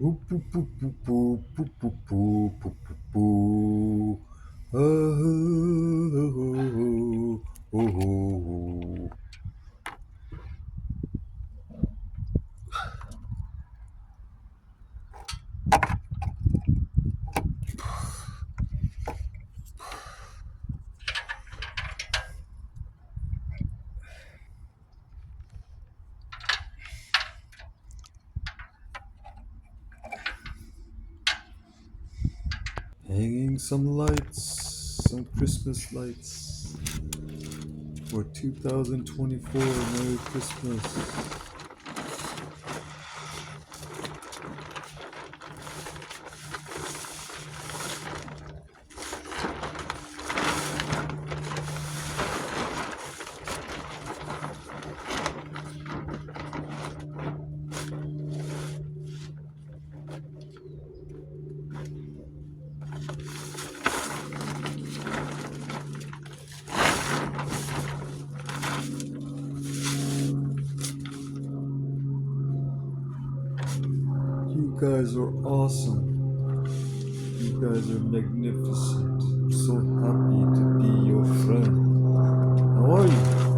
Ooh, poo, poo, poo, poo, poo, poo, poo, poo, poo, poo. Oh, oh, oh, oh. Hanging some lights, some Christmas lights for 2024. Merry Christmas. You guys are awesome. You guys are magnificent. I'm so happy to be your friend. How are you?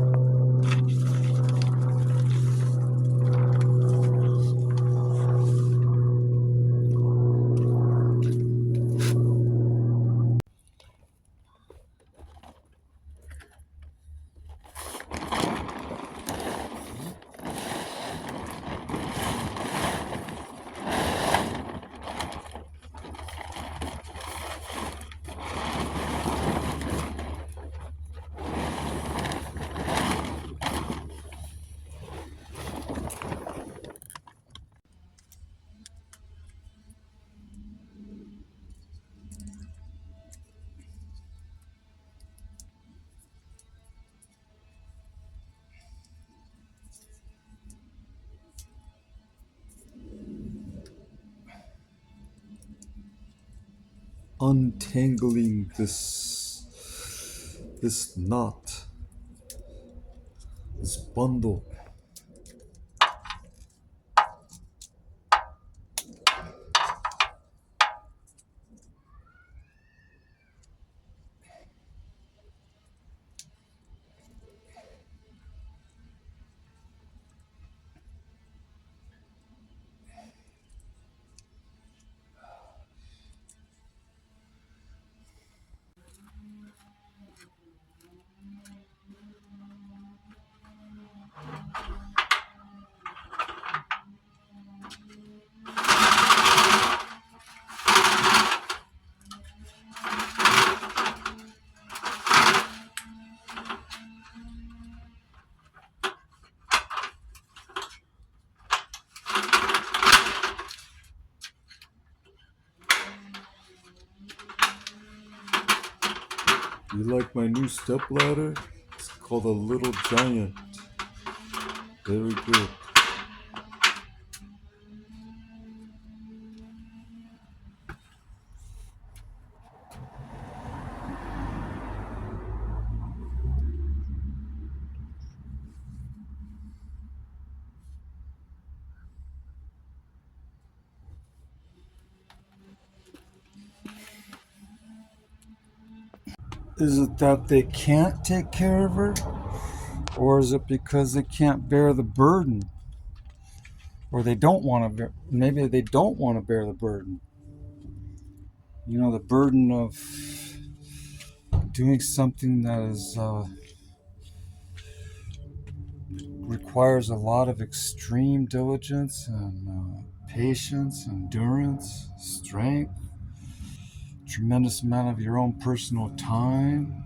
Untangling this knot, this bundle. You like my new stepladder? It's called a Little Giant. Very good. Is it that they can't take care of her? Or is it because they can't bear the burden? Or they don't want to, maybe they don't want to bear the burden. You know, the burden of doing something that is requires a lot of extreme diligence and patience, endurance, strength, tremendous amount of your own personal time,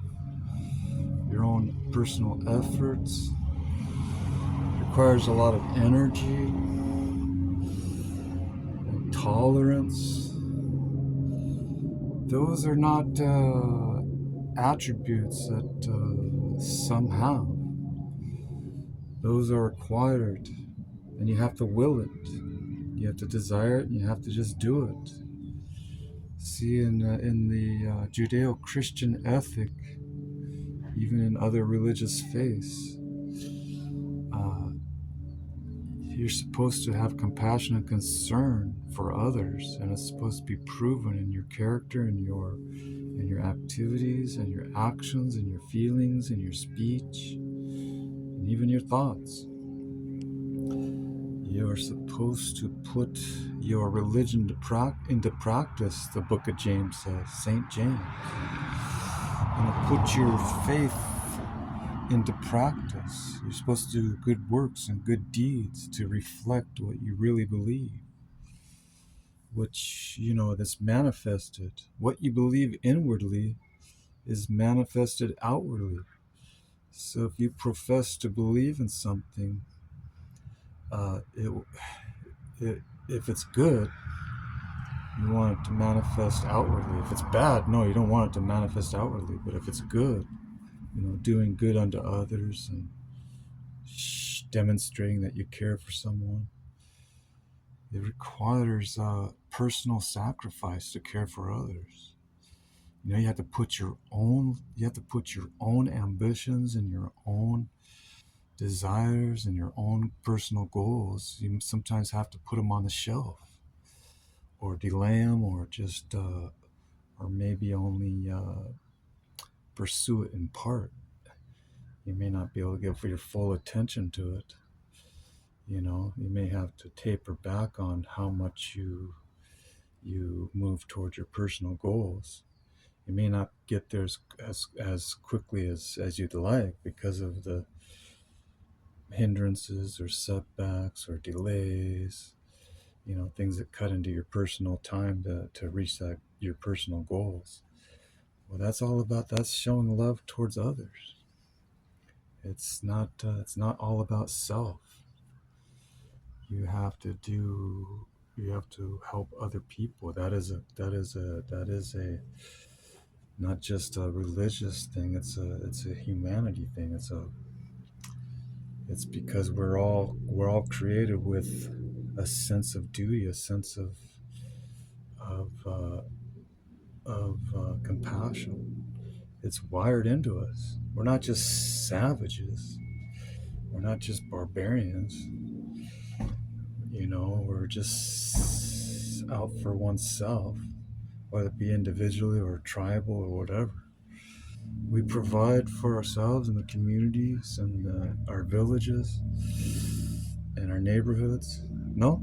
your own personal efforts. Requires a lot of energy and tolerance. Those are not attributes that some have. Those are acquired, and you have to will it. You have to desire it, and you have to just do it. See, in the Judeo-Christian ethic, even in other religious faiths, uh, you're supposed to have compassion and concern for others, and it's supposed to be proven in your character and your activities and your actions and your feelings and your speech and even your thoughts. You are supposed to put your religion into practice, the book of James says, St. James. And put your faith into practice. You're supposed to do good works and good deeds to reflect what you really believe, which, that's manifested. What you believe inwardly is manifested outwardly. So if you profess to believe in something, if it's good, you want it to manifest outwardly. If it's bad, no, you don't want it to manifest outwardly. But if it's good, doing good unto others and demonstrating that you care for someone, it requires personal sacrifice to care for others. You have to put your own ambitions and your own desires and your own personal goals. You sometimes have to put them on the shelf, or delay them, or just or maybe only pursue it in part. You may not be able to give your full attention to it. You may have to taper back on how much you move towards your personal goals. You may not get there as quickly as you'd like because of the hindrances or setbacks or delays, things that cut into your personal time to reach your personal goals. Well, that's showing love towards others. It's not all about self. You have to help other people. That is a not just a religious thing. It's a humanity thing. It's because we're all created with a sense of duty, a sense of compassion. It's wired into us. We're not just savages. We're not just barbarians. We're just out for oneself, whether it be individually or tribal or whatever. We provide for ourselves and the communities and our villages and our neighborhoods. No?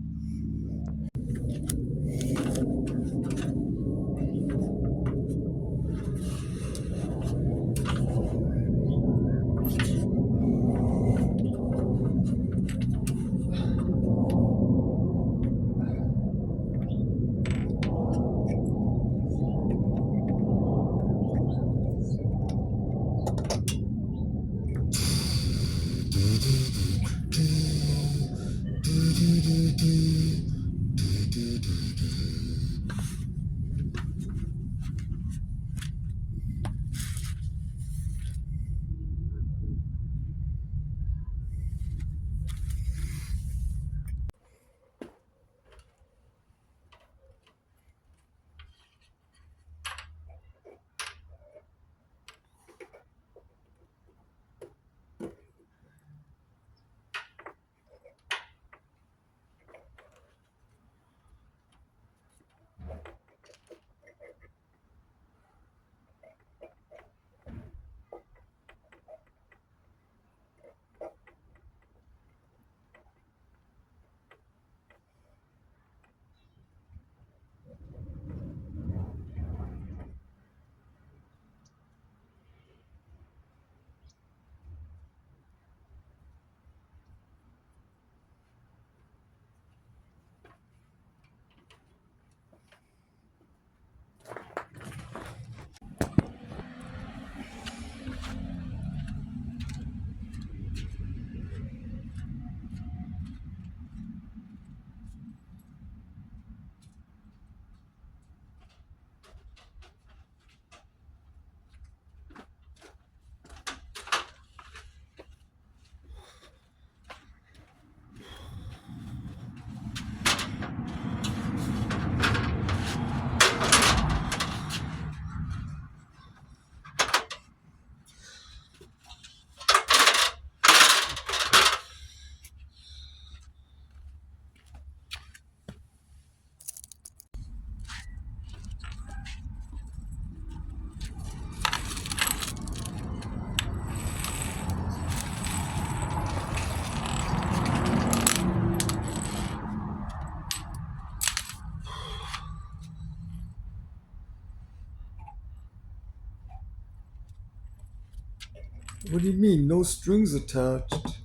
What do you mean? No strings attached?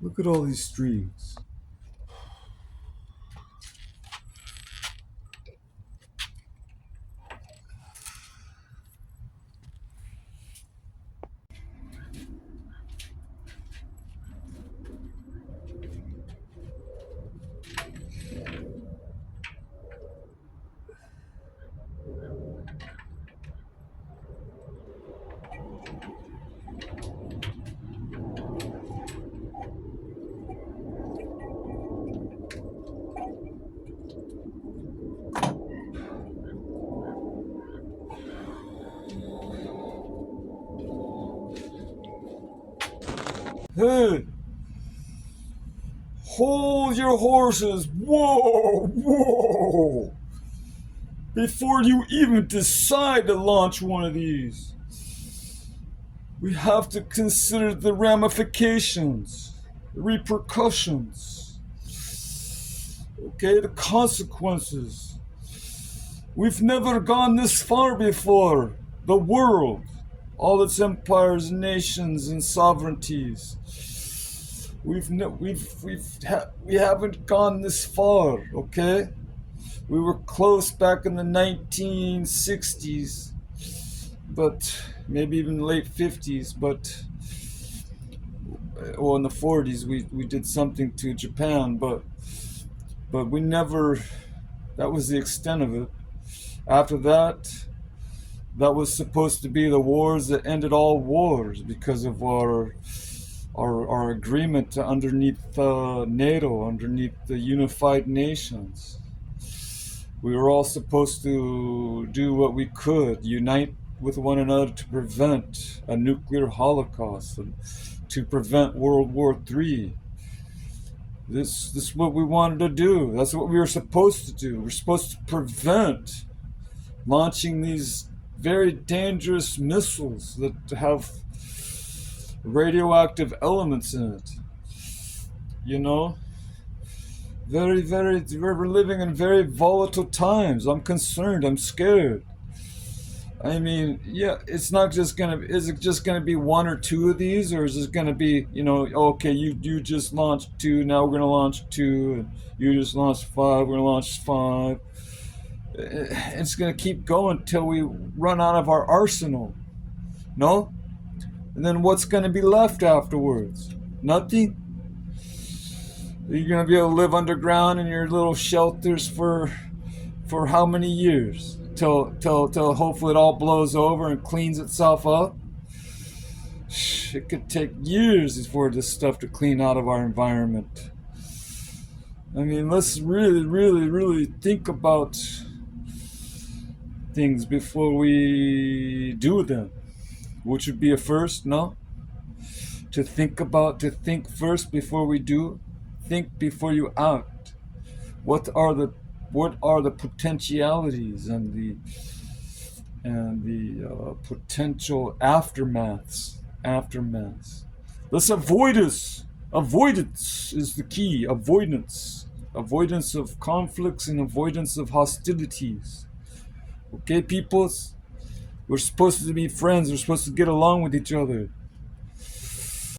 Look at all these strings. Hey! Hold your horses! Whoa! Whoa! Before you even decide to launch one of these, we have to consider the ramifications, the repercussions, okay, the consequences. We've never gone this far before. The world, all its empires, nations, and sovereignties. We haven't gone this far, okay? We were close back in the 1960s, but maybe even late 50s, but well, in the 40s we did something to Japan, but we never. That was the extent of it. After that, that was supposed to be the wars that ended all wars because of our agreement to underneath NATO, underneath the Unified Nations. We were all supposed to do what we could, unite with one another to prevent a nuclear holocaust and to prevent World War III. This is what we wanted to do. That's what we were supposed to do. We're supposed to prevent launching these very dangerous missiles that have radioactive elements in it. You know? We're living in very volatile times. I'm concerned. I'm scared. I mean, yeah, it's not just is it just gonna be one or two of these, or is it gonna be, okay, you just launched two, now we're gonna launch two, and you just launched five, we're gonna launch five. It's gonna keep going till we run out of our arsenal. No? And then what's gonna be left afterwards? Nothing? You're gonna be able to live underground in your little shelters for how many years? Till hopefully it all blows over and cleans itself up. It could take years for this stuff to clean out of our environment. I mean, let's really think about things before we do them, which would be a first, no? To think first before we do. Think before you act. What are the potentialities and the potential aftermaths? Let's avoidance is the key. Avoidance of conflicts and avoidance of hostilities. Okay, peoples, we're supposed to be friends. We're supposed to get along with each other.